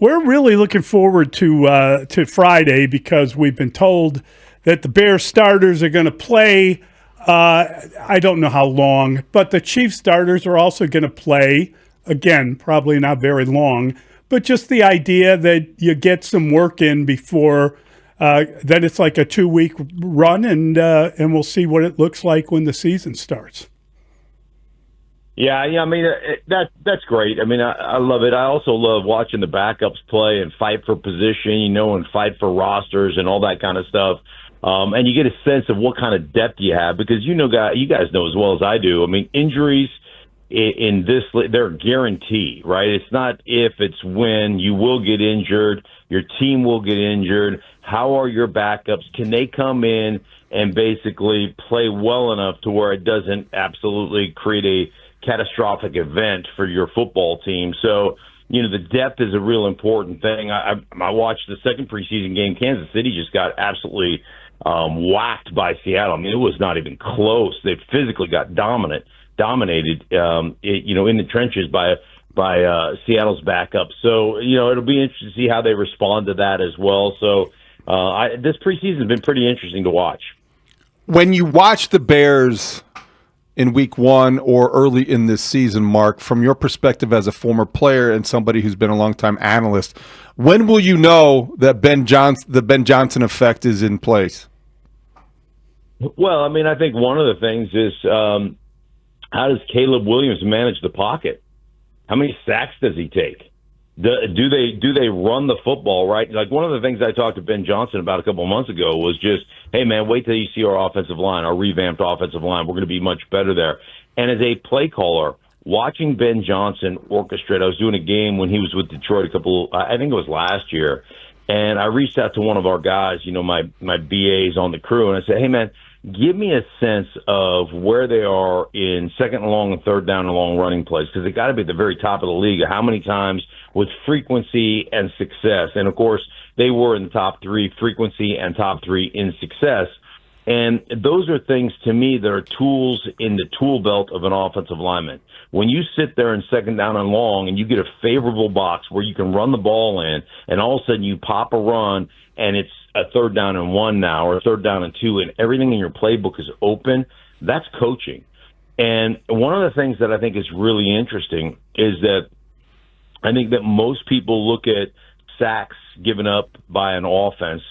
we're really looking forward to Friday because we've been told that the Bears starters are going to play. I don't know how long, but the Chiefs starters are also going to play. Again, probably not very long, but just the idea that you get some work in before. Then it's like a 2-week run, and we'll see what it looks like when the season starts. Yeah. I mean, that's great. I mean, I love it. I also love watching the backups play and fight for position, and fight for rosters and all that kind of stuff. And you get a sense of what kind of depth you have because you guys know as well as I do. I mean, injuries in this, they're a guarantee, right? It's not if, it's when. You will get injured. Your team will get injured. How are your backups? Can they come in and basically play well enough to where it doesn't absolutely create a catastrophic event for your football team? So, the depth is a real important thing. I watched the second preseason game. Kansas City just got absolutely whacked by Seattle. I mean, it was not even close. They physically got dominated, in the trenches by Seattle's backup. So, it'll be interesting to see how they respond to that as well. So, this preseason has been pretty interesting to watch. When you watch the Bears in week 1 or early in this season, Mark, from your perspective as a former player and somebody who's been a longtime analyst, when will you know that the Ben Johnson effect is in place? Well, I mean, I think one of the things is how does Caleb Williams manage the pocket? How many sacks does he take? Do they run the football right? Like one of the things I talked to Ben Johnson about a couple of months ago was just, hey man, wait till you see our offensive line, our revamped offensive line. We're going to be much better there. And as a play caller, watching Ben Johnson orchestrate, I was doing a game when he was with Detroit I think it was last year, and I reached out to one of our guys, my BAs on the crew, and I said, hey man, give me a sense of where they are in second and long and third down and long running plays, because they got to be at the very top of the league. How many times with frequency and success? And, of course, they were in the top 3 frequency and top 3 in success. And those are things, to me, that are tools in the tool belt of an offensive lineman. When you sit there in second down and long and you get a favorable box where you can run the ball in, and all of a sudden you pop a run and it's a third down and 1 now or a third down and 2 and everything in your playbook is open, that's coaching. And one of the things that I think is really interesting is that I think that most people look at sacks given up by an offense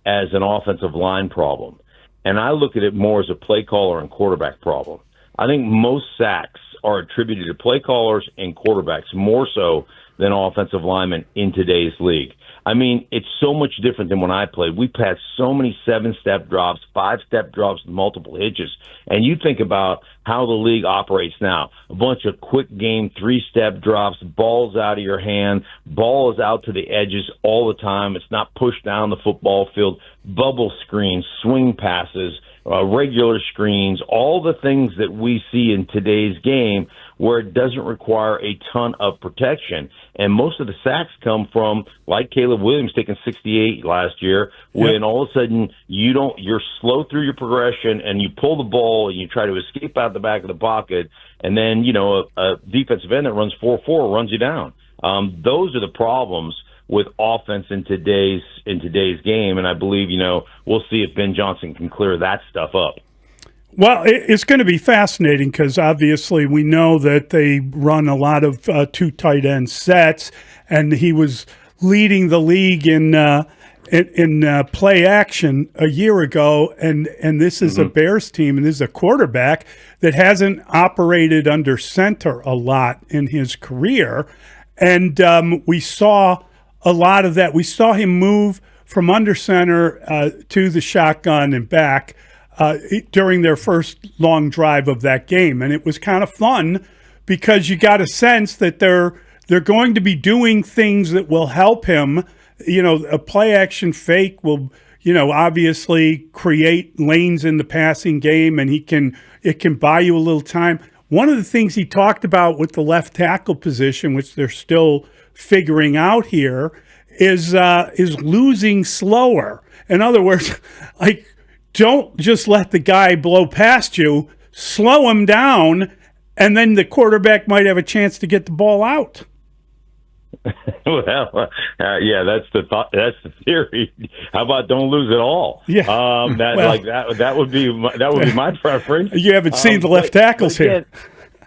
as an offensive line problem. And I look at it more as a play caller and quarterback problem. I think most sacks are attributed to play callers and quarterbacks more so than offensive linemen in today's league. I mean, it's so much different than when I played. We passed so many 7-step drops, 5-step drops, multiple hitches. And you think about how the league operates now. A bunch of quick game 3-step drops, balls out of your hand, ball is out to the edges all the time. It's not pushed down the football field. Bubble screens, swing passes, regular screens, all the things that we see in today's game where it doesn't require a ton of protection. And most of the sacks come from, like Caleb Williams taking 68 last year, when all of a sudden you're slow through your progression and you pull the ball and you try to escape out the back of the pocket, and then, a defensive end that runs 4-4 runs you down. Those are the problems with offense in today's game, and I believe, we'll see if Ben Johnson can clear that stuff up. Well, it's going to be fascinating because obviously we know that they run a lot of 2 tight end sets, and he was leading the league in play action a year ago, and this is a Bears team, and this is a quarterback that hasn't operated under center a lot in his career, and we saw a lot of that. We saw him move from under center to the shotgun and back during their first long drive of that game. And it was kind of fun because you got a sense that they're going to be doing things that will help him. A play action fake will, obviously create lanes in the passing game, and it can buy you a little time. One of the things he talked about with the left tackle position, which they're still figuring out here, is losing slower. In other words, don't just let the guy blow past you, slow him down, and then the quarterback might have a chance to get the ball out. Well, yeah, that's the thought. That's the theory. How about don't lose it all? Yeah. That would be my preference. You haven't seen the left tackles here.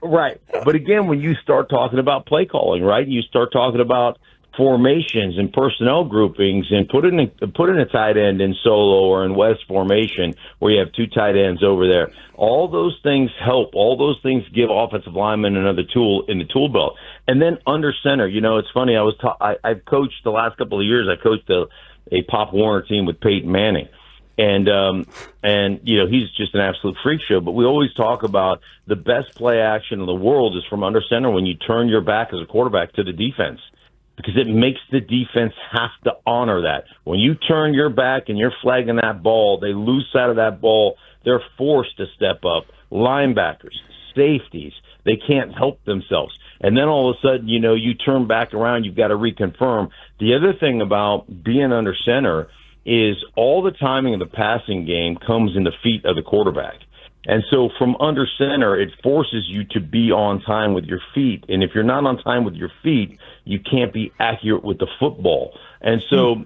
Right. But again, when you start talking about play calling, right, you start talking about formations and personnel groupings and putting a tight end in solo or in West formation where you have two tight ends over there. All those things help. All those things give offensive linemen another tool in the tool belt. And then under center, it's funny. I've coached the last couple of years. I coached a Pop Warner team with Peyton Manning. And he's just an absolute freak show. But we always talk about the best play action in the world is from under center when you turn your back as a quarterback to the defense, because it makes the defense have to honor that. When you turn your back and you're flagging that ball, they lose sight of that ball. They're forced to step up. Linebackers, safeties, they can't help themselves. And then all of a sudden, you turn back around, you've got to reconfirm. The other thing about being under center is all the timing of the passing game comes in the feet of the quarterback. And so from under center, it forces you to be on time with your feet. And if you're not on time with your feet, you can't be accurate with the football. And so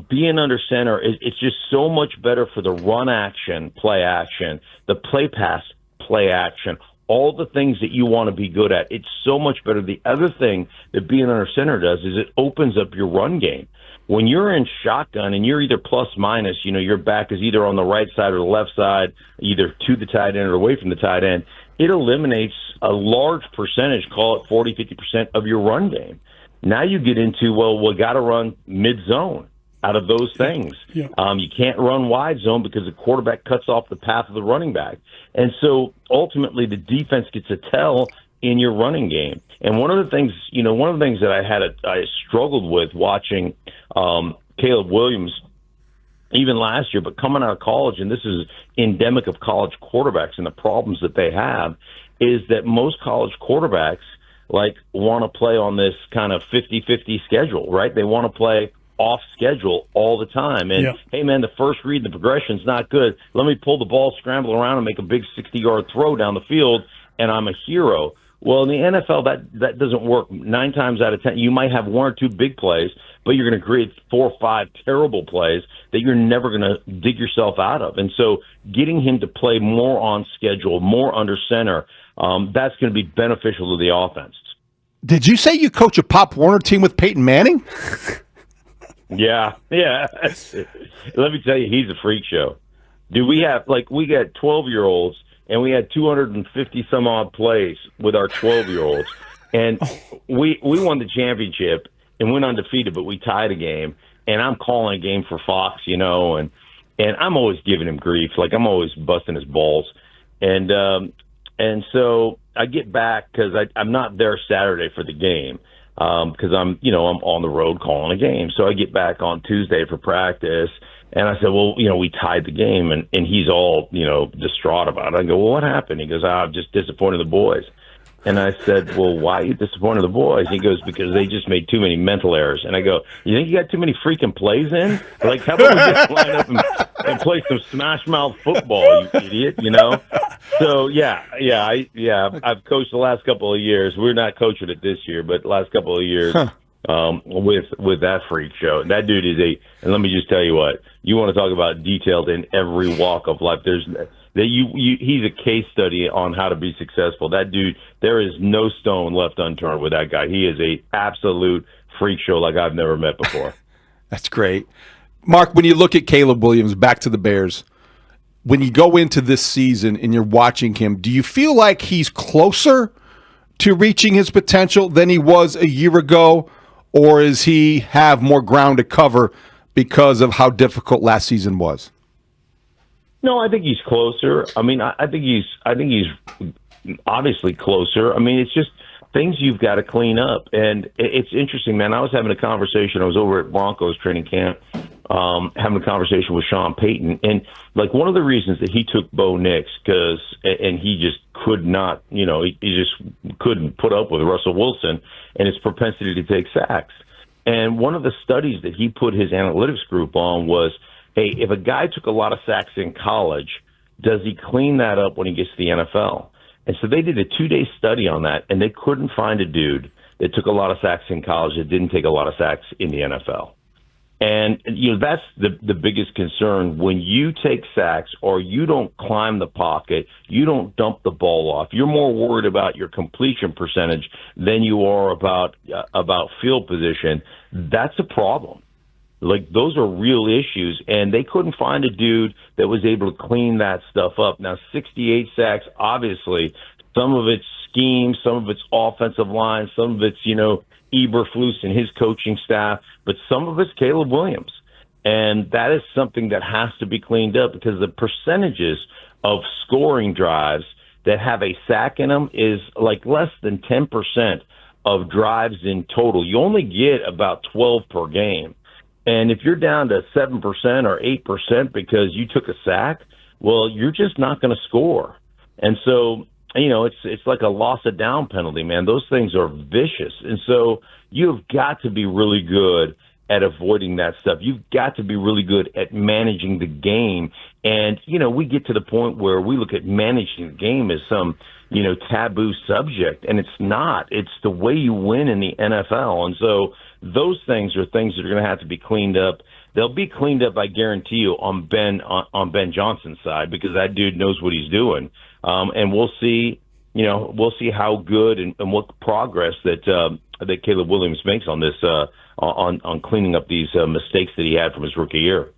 being under center, it's just so much better for the run action, play action, the play pass, play action, all the things that you want to be good at. It's so much better. The other thing that being under center does is it opens up your run game. When you're in shotgun and you're either plus minus, your back is either on the right side or the left side, either to the tight end or away from the tight end, it eliminates a large percentage, call it 40, 50% of your run game. Now you get into, we got to run mid-zone out of those things. Yeah. You can't run wide zone because the quarterback cuts off the path of the running back. And so ultimately the defense gets a tell in your running game. And one of the things that I struggled with watching Caleb Williams even last year, but coming out of college, and this is endemic of college quarterbacks and the problems that they have, is that most college quarterbacks want to play on this kind of 50-50 schedule, right? They want to play off schedule all the time. And hey man, the first read, the progression's not good. Let me pull the ball, scramble around, and make a big 60-yard throw down the field, and I'm a hero. Well, in the NFL, that doesn't work. 9 times out of 10, you might have 1 or 2 big plays, but you're going to create 4 or 5 terrible plays that you're never going to dig yourself out of. And so getting him to play more on schedule, more under center, that's going to be beneficial to the offense. Did you say you coach a Pop Warner team with Peyton Manning? Yeah. Let me tell you, he's a freak show. Do we got 12-year-olds, and we had 250 some odd plays with our 12-year-olds, and we won the championship and went undefeated, but we tied a game. And I'm calling a game for Fox, and I'm always giving him grief, I'm always busting his balls, and so I get back because I'm not there Saturday for the game because I'm on the road calling a game. So I get back on Tuesday for practice. And I said, we tied the game, and he's all, distraught about it. I go, well, what happened? He goes, I'm just disappointed in the boys. And I said, well, why are you disappointed in the boys? He goes, because they just made too many mental errors. And I go, you think you got too many freaking plays in? How about we just line up and play some smash mouth football, you idiot, So, I've coached the last couple of years. We're not coaching it this year, but the last couple of years. With that freak show. That dude is and let me just tell you what, you want to talk about detailed in every walk of life. He's a case study on how to be successful. That dude, there is no stone left unturned with that guy. He is a absolute freak show like I've never met before. That's great. Mark, when you look at Caleb Williams, back to the Bears, when you go into this season and you're watching him, do you feel like he's closer to reaching his potential than he was a year ago? Or does he have more ground to cover because of how difficult last season was? No, I think he's closer. I mean, I think he's obviously closer. I mean, it's just things you've got to clean up. And it's interesting, man. I was having a conversation. I was over at Broncos training camp, having a conversation with Sean Payton. And one of the reasons that he took Bo Nix, and he just could not, he just couldn't put up with Russell Wilson and his propensity to take sacks. And one of the studies that he put his analytics group on was, hey, if a guy took a lot of sacks in college, does he clean that up when he gets to the NFL? And so they did a 2-day study on that, and they couldn't find a dude that took a lot of sacks in college that didn't take a lot of sacks in the NFL. And, that's the biggest concern. When you take sacks or you don't climb the pocket, you don't dump the ball off, you're more worried about your completion percentage than you are about field position. That's a problem. Like, those are real issues, and they couldn't find a dude that was able to clean that stuff up. Now, 68 sacks, obviously, some of it's scheme, some of it's offensive line, some of it's, Eberflus and his coaching staff, but some of it's Caleb Williams. And that is something that has to be cleaned up, because the percentages of scoring drives that have a sack in them is like less than 10% of drives in total. You only get about 12 per game. And if you're down to 7% or 8% because you took a sack, well, you're just not going to score. And so, it's like a loss of down penalty, man. Those things are vicious. And so you've got to be really good at avoiding that stuff. You've got to be really good at managing the game. And, we get to the point where we look at managing the game as some, taboo subject, and it's not. It's the way you win in the NFL. And so those things are things that are going to have to be cleaned up. They'll be cleaned up, I guarantee you, on Ben Johnson's side, because that dude knows what he's doing. And we'll see, how good and what progress that Caleb Williams makes on this, on cleaning up these mistakes that he had from his rookie year.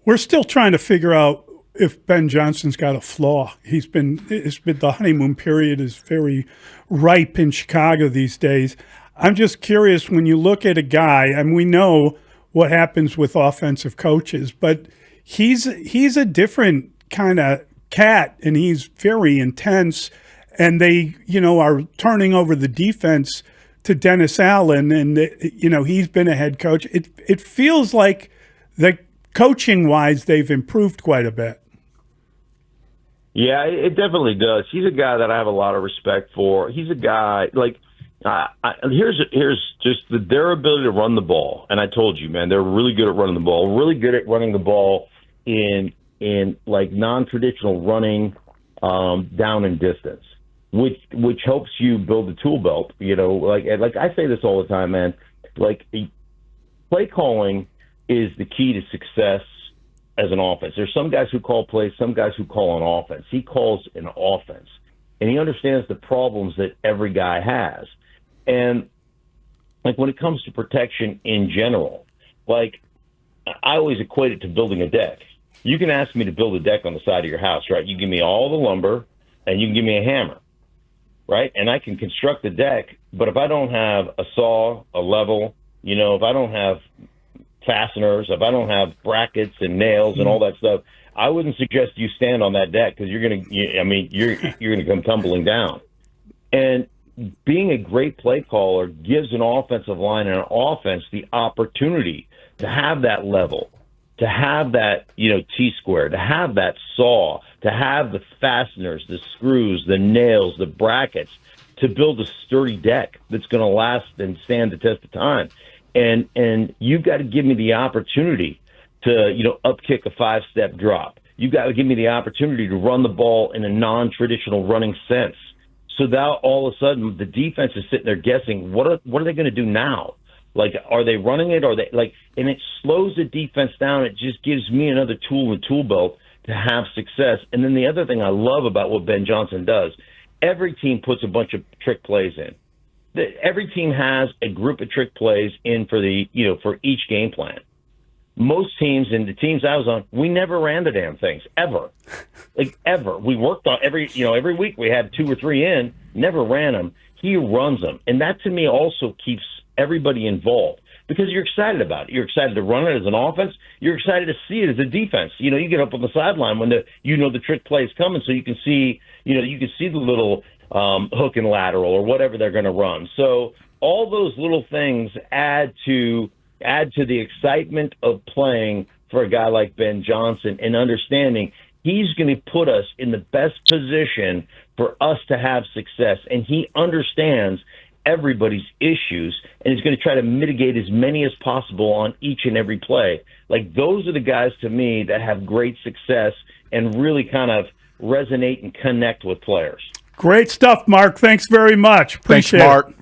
We're still trying to figure out if Ben Johnson's got a flaw. It's been the honeymoon period is very ripe in Chicago these days. I'm just curious, when you look at a guy, and we know what happens with offensive coaches, but he's a different kind of cat, and he's very intense, and they, are turning over the defense to Dennis Allen, and, he's been a head coach. It feels like that coaching-wise they've improved quite a bit. Yeah, it definitely does. He's a guy that I have a lot of respect for. He's a guy, like, here's just their ability to run the ball. And I told you, man, they're really good at running the ball, really good at running the ball in like non-traditional running down and distance, which helps you build a tool belt. Like I say this all the time, man. Like, play calling is the key to success as an offense. There's some guys who call plays, some guys who call an offense. He calls an offense, and he understands the problems that every guy has. And like, when it comes to protection in general, like, I always equate it to building a deck. You can ask me to build a deck on the side of your house, right? You give me all the lumber and you can give me a hammer, right? And I can construct the deck, but if I don't have a saw, a level, if I don't have fasteners, if I don't have brackets and nails and all that stuff, I wouldn't suggest you stand on that deck, because you're gonna come tumbling down. And being a great play caller gives an offensive line and an offense the opportunity to have that level, to have that T-square, to have that saw, to have the fasteners, the screws, the nails, the brackets, to build a sturdy deck that's going to last and stand the test of time. And you've got to give me the opportunity to, upkick a 5-step drop. You've got to give me the opportunity to run the ball in a non-traditional running sense. So now all of a sudden the defense is sitting there guessing, what are they going to do now? Like, are they running it? Are they and it slows the defense down. It just gives me another tool in the tool belt to have success. And then the other thing I love about what Ben Johnson does, every team puts a bunch of trick plays in. Every team has a group of trick plays in for for each game plan. Most teams, and the teams I was on, we never ran the damn things, ever. Like, ever. We worked on every week we had 2 or 3 in, never ran them. He runs them. And that, to me, also keeps everybody involved, because you're excited about it. You're excited to run it as an offense. You're excited to see it as a defense. You get up on the sideline when the trick play is coming, so you can see, the little hook and lateral or whatever they're going to run. So all those little things add to the excitement of playing for a guy like Ben Johnson, and understanding he's going to put us in the best position for us to have success. And he understands everybody's issues, and he's going to try to mitigate as many as possible on each and every play. Like, those are the guys, to me, that have great success and really kind of resonate and connect with players. Great stuff, Mark. Thanks very much. Appreciate Thanks, Mark. it.